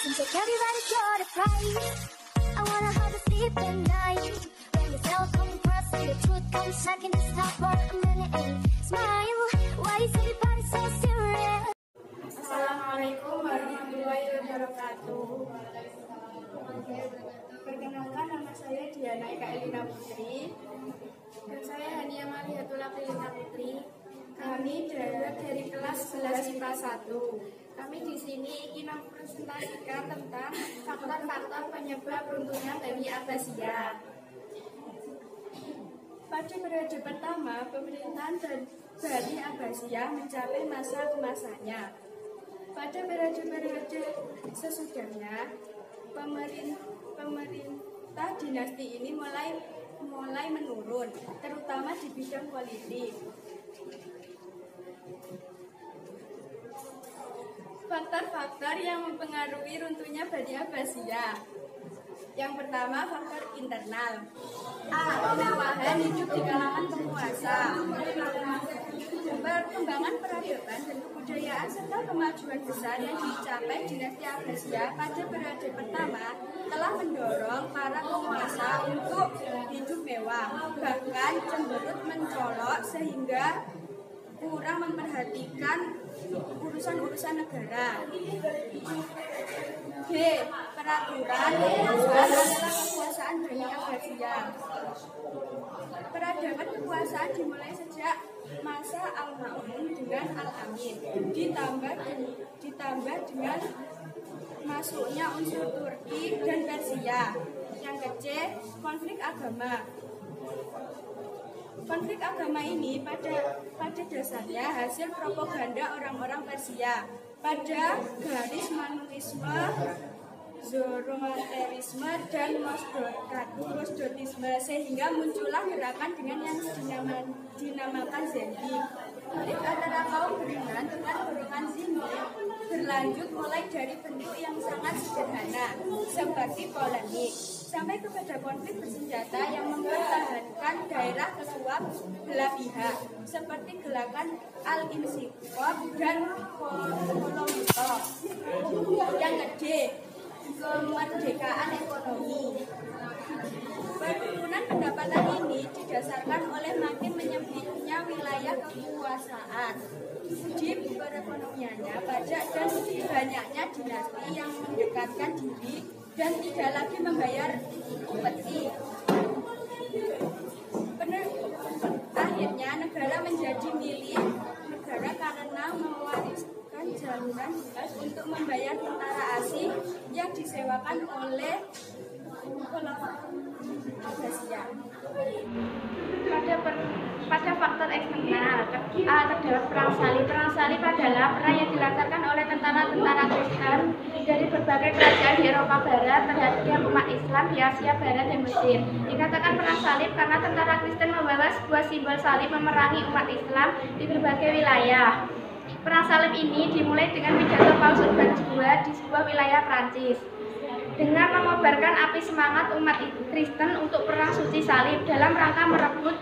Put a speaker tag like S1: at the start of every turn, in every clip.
S1: Seems like everybody's got a price. I wanna have a sleep at night. When the cell comes across and the truth comes, I can just stop for a minute and smile. Why is everybody so serious?
S2: Assalamualaikum warahmatullahi wabarakatuh. Perkenalkan, nama saya Diana Eka Elina Putri dan saya Hania Mariatul Aprilina Putri. Kami dari kelas 11 IPA 1. Kami di sini ingin mempresentasikan tentang faktor-faktor penyebab runtuhnya Bani Abbasiyah. Pada periode pertama, pemerintahan Bani Abbasiyah mencapai masa kemasannya. Pada periode-periode sesudahnya, pemerintah dinasti ini mulai menurun, terutama di bidang politik. Faktor-faktor yang mempengaruhi runtuhnya Bani Abbasiyah. Yang pertama, faktor internal. A. Kemewahan hidup di kalangan penguasa. Perkembangan peradaban dan kebudayaan serta kemajuan besar yang dicapai dinasti Abbasiyah pada periode pertama telah mendorong para penguasa untuk hidup mewah, bahkan cenderung mencolok sehingga kurang memperhatikan urusan-urusan negara. B. Peraturan kekuasaan adalah kekuasaan Bani Abbasiyah. Peradaban kekuasaan dimulai sejak masa Al-Ma'mun dengan Al-Amin, ditambah dengan masuknya unsur Turki dan Persia. Yang ke C. Konflik agama. Konflik agama ini pada dasarnya hasil propaganda orang-orang Persia pada garis manuisme, Zoroasterisme, dan Gnostisme, sehingga muncullah gerakan dengan yang dinamakan Zendik. Konflik antara kaum beriman dengan golongan Zindik berlanjut mulai dari bentuk yang sangat sederhana seperti polemik sampai kepada konflik bersenjata yang mempertahankan daerah kesuap belah pihak seperti gerakan Al-Insyikok dan Kolomito. Yang kedua, kemerdekaan ekonomi. Penurunan pendapatan ini didasarkan oleh makin menyempitnya wilayah kekuasaan di perekonomiannya, pajak dan banyaknya dinasti yang mendekatkan diri dan tidak lagi membayar upeti. Akhirnya negara menjadi milik negara karena mewariskan jaluran bekas untuk membayar tentara asing yang disewakan oleh Abbasiyah. Pada faktor eksternal, terdapat perang salib. Perang salib adalah perang yang dilancarkan oleh tentara-tentara Kristen dari berbagai kerajaan di Eropa Barat terhadap umat Islam di Asia Barat dan Mesir. Dikatakan perang salib karena tentara Kristen membawa sebuah simbol salib memerangi umat Islam di berbagai wilayah. Perang salib ini dimulai dengan pidato Paus Urbanus II di sebuah wilayah Prancis dengan mengobarkan api semangat umat Kristen untuk perang suci salib dalam rangka merebut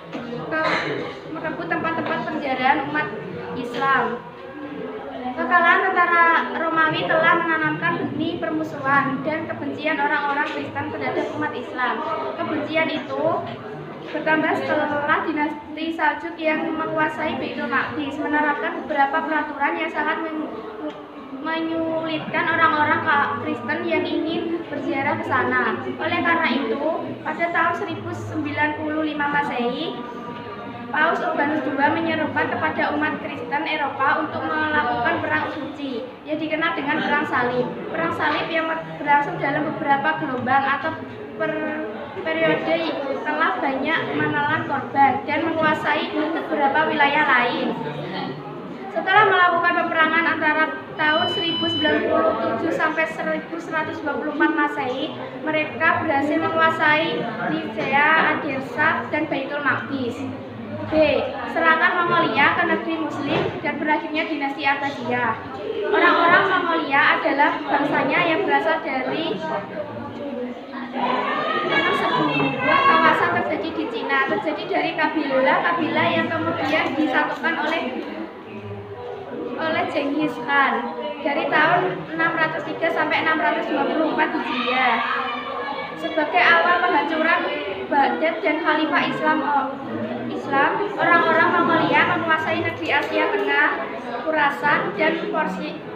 S2: tempat-tempat penjaraan umat Islam. Kekalahan tentara Romawi telah menanamkan benih permusuhan dan kebencian orang-orang Kristen terhadap umat Islam. Kebencian itu bertambah setelah dinasti Saljuk yang menguasai Baitul Maqdis menerapkan beberapa peraturan yang sangat menyulitkan orang-orang Kristen yang ingin berziarah ke sana. Oleh karena itu, pada tahun 1095 Masehi, Paus Urbanus II menyerukan kepada umat Kristen Eropa untuk melakukan perang suci yang dikenal dengan perang salib. Perang salib yang berlangsung dalam beberapa gelombang atau periode telah banyak menelan korban dan menguasai beberapa wilayah lain. Setelah melakukan peperangan antara tahun 1097 sampai 1124 Masehi, mereka berhasil menguasai Nicea, Adirsa, dan Baitul Maqdis. B. Serangan Mongolia ke negeri Muslim dan berakhirnya dinasti Abbasiyah. Orang-orang Mongolia adalah bangsanya yang berasal dari sebuah kawasan terjadi di Cina, terjadi dari kabilah yang kemudian disatukan oleh Genghis Khan. dari tahun 603 sampai 624 Hijriah. Sebagai awal penghancuran Baghdad dan Khalifah Islam, orang-orang Mongolia menguasai negeri Asia Tengah, Khurasan dan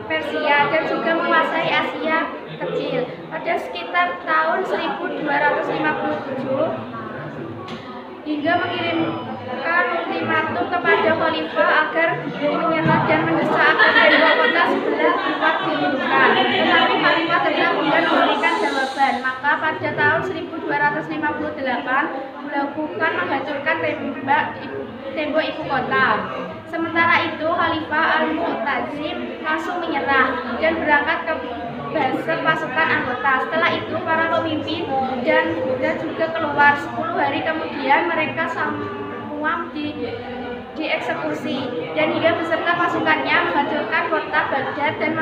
S2: Persia, dan juga menguasai Asia Kecil. Pada sekitar tahun 1257 hingga mengirimkan ultimatum kepada Khalifah agar menyerah dan mendesak agar kedua kota sebelah keluar diundurkan. Tetapi Khalifah tetap enggan memberikan jawaban. Maka pada tahun 1258 dilakukan menghancurkan tembok ibu kota. Sementara itu Khalifah Al-Mu'tazim langsung menyerah dan berangkat ke Basra pasukan anggota. Setelah itu para pemimpin dan juga keluar. 10 hari kemudian mereka semua dieksekusi dan hingga beserta pasukannya menghancurkan kota Baghdad dan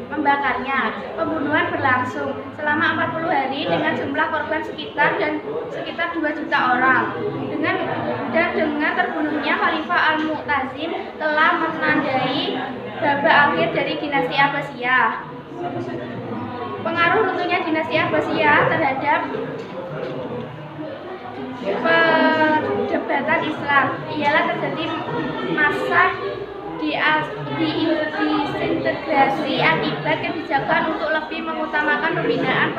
S2: membakarnya. Pembunuhan berlangsung selama 40 hari dengan jumlah korban sekitar 2 juta orang. Dengan terbunuhnya Khalifah Al-Mu'tazim telah menandai babak akhir dari dinasti Abbasiyah. Pengaruh runtuhnya dinasti Abbasiyah terhadap perdebatan Islam ialah terjadi masa disintegrasi akibat kebijakan untuk lebih mengutamakan pembinaan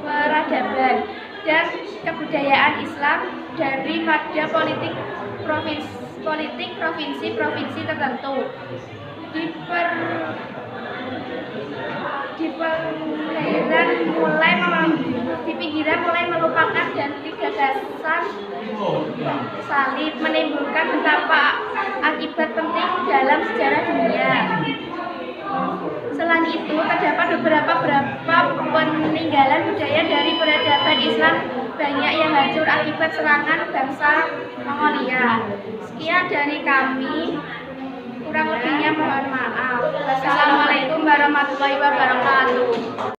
S2: peradaban dan kebudayaan Islam daripada politik provinsi-provinsi tertentu. Di pinggiran mulai melupakan dan gagasan salib, menimbulkan betapa akibat penting dalam sejarah dunia. Selain itu, terdapat beberapa peninggalan budaya dari peradaban Islam banyak yang hancur akibat serangan bangsa Mongolia. Sekian dari kami, kurang lebihnya mohon maaf. Wassalamualaikum warahmatullahi wabarakatuh.